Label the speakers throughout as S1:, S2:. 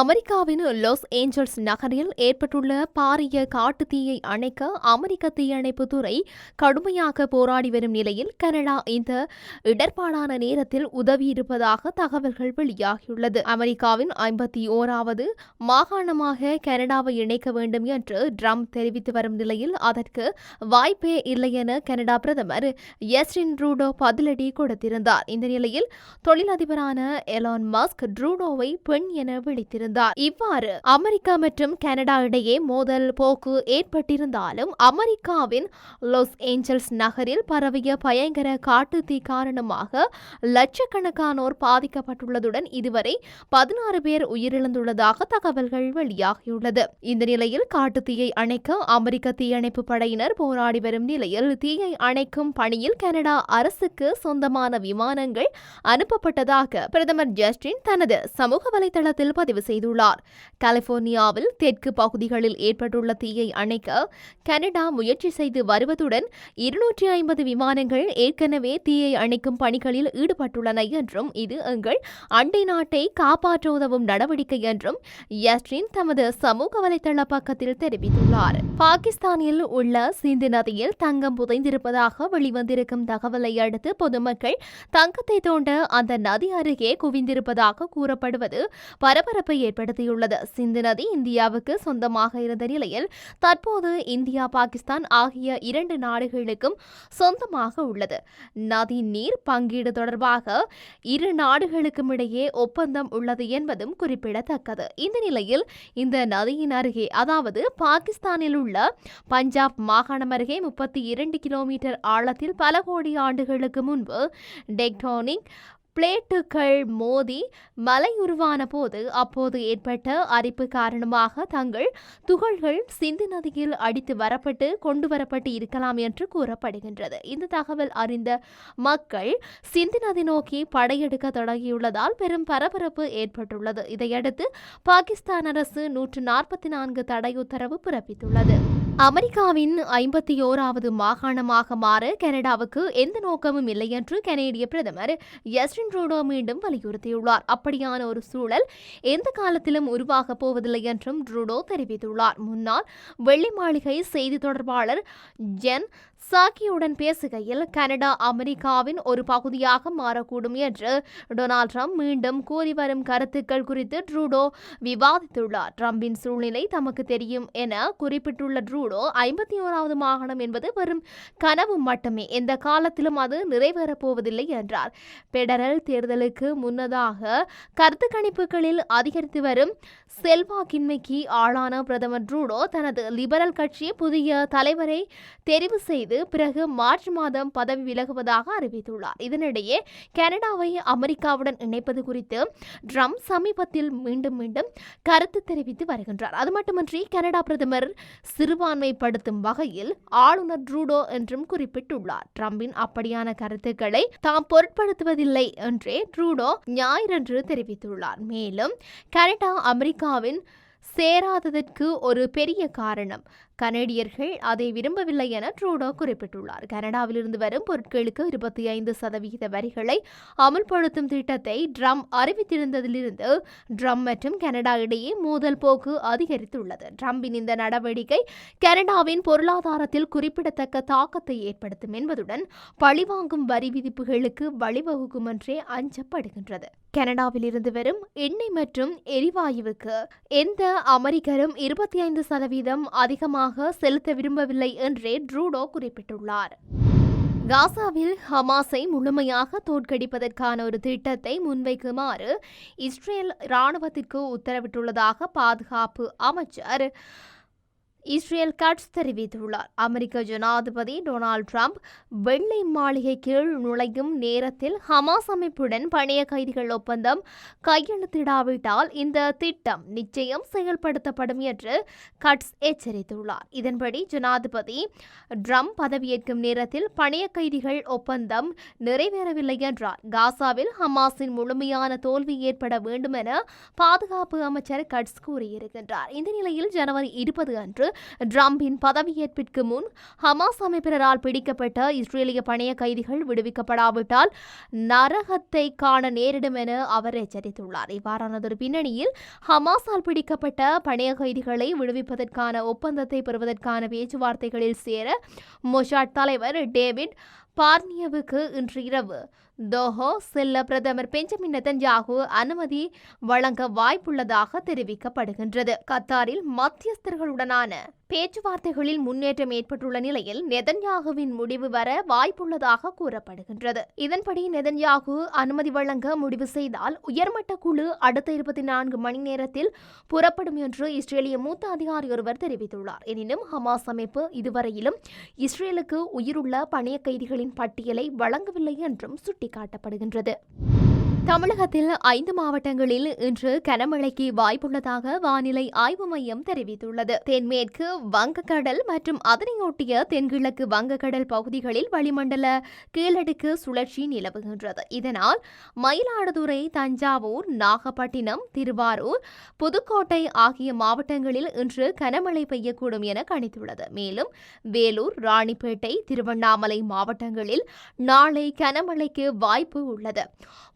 S1: அமெரிக்காவின் Los Angeles நகரில் ஏற்பட்டுள்ள பாரிய காட்டுத்தீயை அணைக்க அமெரிக்க தீயணைப்புத் துறை கடுமையாக போராடி வரும் நிலையில் கனடா இந்த இடர்பாடான நேரத்தில் உதவியிருப்பதாக தகவல்கள் வெளியாகியுள்ளது. அமெரிக்காவின் 51வது மாகாணமாக கனடாவை இணைக்க வேண்டும் என்று ட்ரம்ப் தெரிவித்து வரும் நிலையில் அதற்கு வாய்ப்பே இல்லை என கனடா பிரதமர் ஜஸ்டின் ட்ரூடோ பதிலடி கொடுத்திருந்தார். இந்த நிலையில் தொழிலதிபரான எலான் மஸ்க் ட்ரூடோவை பெண் என விழித்திருந்தார். இவ்வாறு அமெரிக்கா மற்றும் கனடா இடையே மோதல் போக்கு ஏற்பட்டிருந்தாலும் அமெரிக்காவின் லாஸ் ஏஞ்சல்ஸ் நகரில் பரவிய பயங்கர காட்டுத்தீ காரணமாக லட்சக்கணக்கானோர் பாதிக்கப்பட்டுள்ளதுடன் இதுவரை 16 பேர் உயிரிழந்துள்ளதாக தகவல்கள் வெளியாகியுள்ளது. இந்த நிலையில் காட்டுத்தீயை அணைக்க அமெரிக்க தீயணைப்பு படையினர் போராடி வரும் நிலையில் தீயை அணைக்கும் பணியில் கனடா அரசுக்கு சொந்தமான விமானங்கள் அனுப்பப்பட்டதாக பிரதமர் ஜஸ்டின் தனது சமூக வலைதளத்தில் பதிவு செய்துள்ளார். கலிபோர்னியாவில் தெற்கு பகுதிகளில் ஏற்பட்டுள்ள தீயை அணைக்க கனடா முயற்சி செய்து வருவதுடன் 250 விமானங்கள் ஏற்கனவே தீயை அணைக்கும் பணிகளில் ஈடுபட்டுள்ளன என்றும் இது எங்கள் அண்டை நாட்டை காப்பாற்ற உதவும் நடவடிக்கை என்றும் ஜஸ்டின் தமது சமூக வலைதள பக்கத்தில் தெரிவித்துள்ளார். பாகிஸ்தானில் உள்ள சிந்து நதியில் தங்கம் புதைந்திருப்பதாக வெளிவந்திருக்கும் தகவலை அடுத்து பொதுமக்கள் தங்கத்தை தோண்ட அந்த நதி அருகே குவிந்திருப்பதாக கூறப்படுவது பரபரப்பை ஏற்படுத்தியுள்ளது. சிந்து நதி இந்தியாவுக்கு சொந்தமாக இருந்த நிலையில் தற்போது இந்தியா பாகிஸ்தான் ஆகிய 2 நாடுகளுக்கும் சொந்தமாக உள்ளது. நதி நீர் பங்கீடு தொடர்பாக 2 நாடுகளுக்கும் இடையே ஒப்பந்தம் உள்ளது என்பதும் குறிப்பிடத்தக்கது. இந்த நிலையில் இந்த நதியின் அருகே அதாவது பாகிஸ்தானில் உள்ள பஞ்சாப் மாகாணம் அருகே 32 கிலோமீட்டர் ஆழத்தில் பல கோடி ஆண்டுகளுக்கு முன்பு டெக்டோனிக் பிளேட்டுகள் மோதி மலை உருவான போது அப்போது ஏற்பட்ட அரிப்பு காரணமாக தங்கள் துகள்கள் சிந்து நதியில் அடித்து வரப்பட்டு கொண்டு வரப்பட்டு இருக்கலாம் என்று கூறப்படுகின்றது. இந்த தகவல் அறிந்த மக்கள் சிந்து நதி நோக்கி படையெடுக்க தொடங்கியுள்ளதால் பெரும் பரபரப்பு ஏற்பட்டுள்ளது. இதையடுத்து பாகிஸ்தான் அரசு 144 தடை உத்தரவு பிறப்பித்துள்ளது. அமெரிக்காவின் 51வது மாகாணமாக மாற கனடாவுக்கு எந்த நோக்கமும் இல்லை என்று கனேடிய பிரதமர் ஜஸ்டின் ட்ரூடோ மீண்டும் வலியுறுத்தியுள்ளார். அப்படியான ஒரு சூழல் எந்த காலத்திலும் உருவாகப் போவதில்லை என்றும் ட்ரூடோ தெரிவித்துள்ளார். முன்னாள் வெள்ளை மாளிகை செய்தி தொடர்பாளர் ஜென் சாக்கியுடன் பேசுகையில் கனடா அமெரிக்காவின் ஒரு பகுதியாக மாறக்கூடும் என்று டொனால்ட் ட்ரம்ப் மீண்டும் கூறி வரும் கருத்துக்கள் குறித்து ட்ரூடோ விவாதித்துள்ளார். ட்ரம்பின் சூழ்நிலை தமக்கு தெரியும் என குறிப்பிட்டுள்ள ட்ரூடோ 51வது மாகாணம் என்பது வெறும் கனவு மட்டுமே, எந்த காலத்திலும் அது நிறைவேறப் போவதில்லை என்றார். பெடரல் தேர்தலுக்கு முன்னதாக கருத்து கணிப்புகளில் அதிகரித்து வரும் செல்வாக்கின்மைக்கு ஆளான பிரதமர் ட்ரூடோ தனது லிபரல் கட்சி புதிய தலைவரை தெரிவு செய்து பிறகு மார்ச் மாதம் பதவி விலகுவதாக அறிவித்துள்ளார். இதனிடையே கனடாவை அமெரிக்காவுடன் இணைப்பது குறித்து ட்ரம்ப் சமீபத்தில் மீண்டும் கருத்து தெரிவித்து வருகின்றார். அது மட்டுமின்றி கனடா பிரதமர் சிறுபான்மைப்படுத்தும் வகையில் ஆளுநர் ட்ரூடோ என்றும் குறிப்பிட்டுள்ளார். ட்ரம்பின் அப்படியான கருத்துக்களை தாம் பொருட்படுத்துவதில்லை என்றே ட்ரூடோ ஞாயிறன்று தெரிவித்துள்ளார். மேலும் கனடா அமெரிக்காவின் சேராததற்கு ஒரு பெரிய காரணம் கனடியர்கள் அதை விரும்பவில்லை என ட்ரூடோ குறிப்பிட்டுள்ளார். கனடாவிலிருந்து வரும் பொருட்களுக்கு 25% வரிகளை அமல்படுத்தும் திட்டத்தை ட்ரம்ப் அறிவித்திருந்ததிலிருந்து ட்ரம்ப் மற்றும் கனடா இடையே மோதல் போக்கு அதிகரித்துள்ளது. ட்ரம்பின் இந்த நடவடிக்கை கனடாவின் பொருளாதாரத்தில் குறிப்பிடத்தக்க தாக்கத்தை ஏற்படுத்தும் என்பதுடன் பழிவாங்கும் வரி விதிப்புகளுக்கு வழிவகுக்கும் என்றே அஞ்சப்படுகின்றது. கனடாவில் வரும் எண்ணெய் மற்றும் எரிவாயுவுக்கு எந்த அமெரிக்கரும் 25% அதிகமாக செலுத்த விரும்பவில்லை என்றே ட்ரூடோ குறிப்பிட்டுள்ளார். காசாவில் ஹமாஸை முழுமையாக தோற்கடிப்பதற்கான ஒரு திட்டத்தை முன்வைக்குமாறு இஸ்ரேல் இராணுவத்திற்கு உத்தரவிட்டுள்ளதாக பாதுகாப்பு அமைச்சர் இஸ்ரேல் கட்ஸ் தெரிவித்துள்ளார். அமெரிக்க ஜனாதிபதி டொனால்ட் ட்ரம்ப் வெள்ளை மாளிகை கீழ் நுழையும் நேரத்தில் ஹமாஸ் அமைப்புடன் பணைய கைதிகள் ஒப்பந்தம் கையெழுத்திடாவிட்டால் இந்த திட்டம் நிச்சயம் செயல்படுத்தப்படும் என்று கட்ஸ் எச்சரித்துள்ளார். இதன்படி ஜனாதிபதி ட்ரம்ப் பதவியேற்கும் நேரத்தில் பணைய கைதிகள் ஒப்பந்தம் நிறைவேறவில்லை என்றார். காசாவில் ஹமாஸின் முழுமையான தோல்வி ஏற்பட வேண்டும் என பாதுகாப்பு அமைச்சர் கட்ஸ் கூறியிருக்கின்றார். இந்த நிலையில் ஜனவரி 20 அன்று ட்ரம்பின் பதவியேற்பிற்கு முன் ஹமாஸ் அமைப்பினரால் பிடிக்கப்பட்ட இஸ்ரேலிய பணைய கைதிகள் விடுவிக்கப்படாவிட்டால் நரகத்தை காண நேரிடும் என அவர் எச்சரித்துள்ளார். இவ்வாறானதொரு பின்னணியில் ஹமாஸால் பிடிக்கப்பட்ட பணைய கைதிகளை விடுவிப்பதற்கான ஒப்பந்தத்தை பெறுவதற்கான பேச்சுவார்த்தைகளில் சேர மொசாட் தலைவர் டேவிட் பார்னியவுக்கு இன்று இரவு தோஹா செல்ல பிரதமர் பெஞ்சமின் நெதன்யாகு அனுமதி வழங்க வாய்ப்புள்ளதாக தெரிவிக்கப்படுகின்றது. கத்தாரில் மத்தியஸ்தர்களுடனான பேச்சுவார்த்தைகளில் முன்னேற்றம் ஏற்பட்டுள்ள நிலையில் நெதன்யாகுவின் முடிவு வர வாய்ப்புள்ளதாக கூறப்படுகின்றது. இதன்படி நெதன்யாகு அனுமதி வழங்க முடிவு செய்தால் உயர்மட்ட குழு அடுத்த 24 மணி நேரத்தில் புறப்படும் என்று இஸ்ரேலிய மூத்த அதிகாரி ஒருவர் தெரிவித்துள்ளார். எனினும் ஹமாஸ் அமைப்பு இதுவரையிலும் இஸ்ரேலுக்கு உயிருள்ள பணைய கைதிகளின் பட்டியலை வழங்கவில்லை என்றும் சுட்டிக்காட்டப்படுகின்றது. தமிழகத்தில் 5 மாவட்டங்களில் இன்று கனமழைக்கு வாய்ப்புள்ளதாக வானிலை ஆய்வு மையம் தெரிவித்துள்ளது. தென்மேற்கு வங்கக்கடல் மற்றும் அதனையொட்டிய தென்கிழக்கு வங்கக்கடல் பகுதிகளில் வளிமண்டல கீழடுக்கு சுழற்சி நிலவுகின்றது. இதனால் மயிலாடுதுறை, தஞ்சாவூர், நாகப்பட்டினம், திருவாரூர், புதுக்கோட்டை ஆகிய மாவட்டங்களில் இன்று கனமழை பெய்யக்கூடும் என கணித்துள்ளது. மேலும் வேலூர், ராணிப்பேட்டை, திருவண்ணாமலை மாவட்டங்களில் நாளை கனமழைக்கு வாய்ப்பு உள்ளது.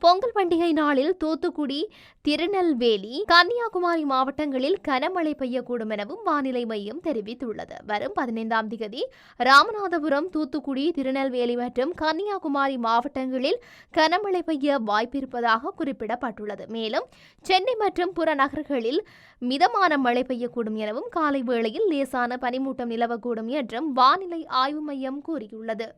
S1: பொங்கல் பண்டிகை நாளில் தூத்துக்குடி, திருநெல்வேலி, கன்னியாகுமரி மாவட்டங்களில் கனமழை பெய்யக்கூடும் எனவும் வானிலை மையம் தெரிவித்துள்ளது. வரும் 15ஆம் தேதி ராமநாதபுரம், தூத்துக்குடி, திருநெல்வேலி மற்றும் கன்னியாகுமரி மாவட்டங்களில் கனமழை பெய்ய வாய்ப்பிருப்பதாக குறிப்பிடப்பட்டுள்ளது. மேலும் சென்னை மற்றும் புறநகர்களில் மிதமான மழை பெய்யக்கூடும் எனவும் காலை வேளையில் லேசான பனிமூட்டம் நிலவக்கூடும் என்றும் வானிலை ஆய்வு மையம் கூறியுள்ளது.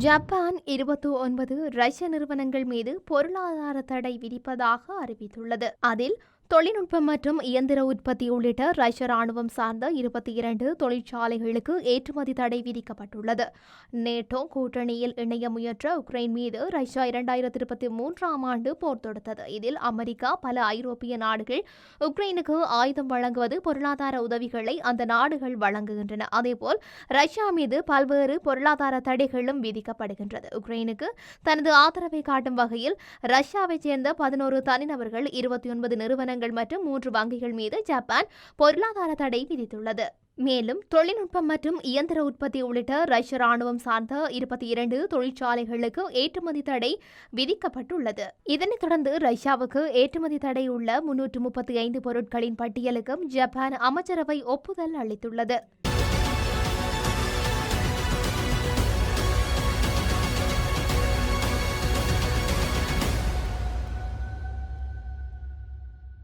S1: ஜப்பான் 29 ரஷ்ய நிறுவனங்கள் மீது பொருளாதார தடை விதிப்பதாக அறிவித்துள்ளது. அதில் தொழில்நுட்பம் மற்றும் இயந்திர உற்பத்தி உள்ளிட்ட ரஷ்ய ராணுவம் சார்ந்த 22 தொழிற்சாலைகளுக்கு ஏற்றுமதி தடை விதிக்கப்பட்டுள்ளது. நேட்டோ கூட்டணியில் இணைய முயன்ற உக்ரைன் மீது ரஷ்யா 2023ஆம் ஆண்டு போர் தொடுத்தது. இதில் அமெரிக்கா, பல ஐரோப்பிய நாடுகள் உக்ரைனுக்கு ஆயுதம் வழங்குவது, பொருளாதார உதவிகளை அந்த நாடுகள் வழங்குகின்றன. அதேபோல் ரஷ்யா மீது பல்வேறு பொருளாதார தடைகளும் விதிக்கப்படுகின்றது. உக்ரைனுக்கு தனது ஆதரவை காட்டும் வகையில் ரஷ்யாவைச் சேர்ந்த 11 தனிநபர்கள், 29 நிறுவனங்கள் மற்றும் 3 வங்கிகள் மீது ஜப்பான் பொருளாதார தடை விதித்துள்ளது. மேலும் தொழில்நுட்பம் மற்றும் இயந்திர உற்பத்தி உள்ளிட்ட ரஷ்ய ராணுவம் சார்ந்த 22 தொழிற்சாலைகளுக்கு ஏற்றுமதி தடை விதிக்கப்பட்டுள்ளது. இதனைத் தொடர்ந்து ரஷ்யாவுக்கு ஏற்றுமதி தடை உள்ள 335 பொருட்களின் பட்டியலுக்கும் ஜப்பான் அமைச்சரவை ஒப்புதல் அளித்துள்ளது.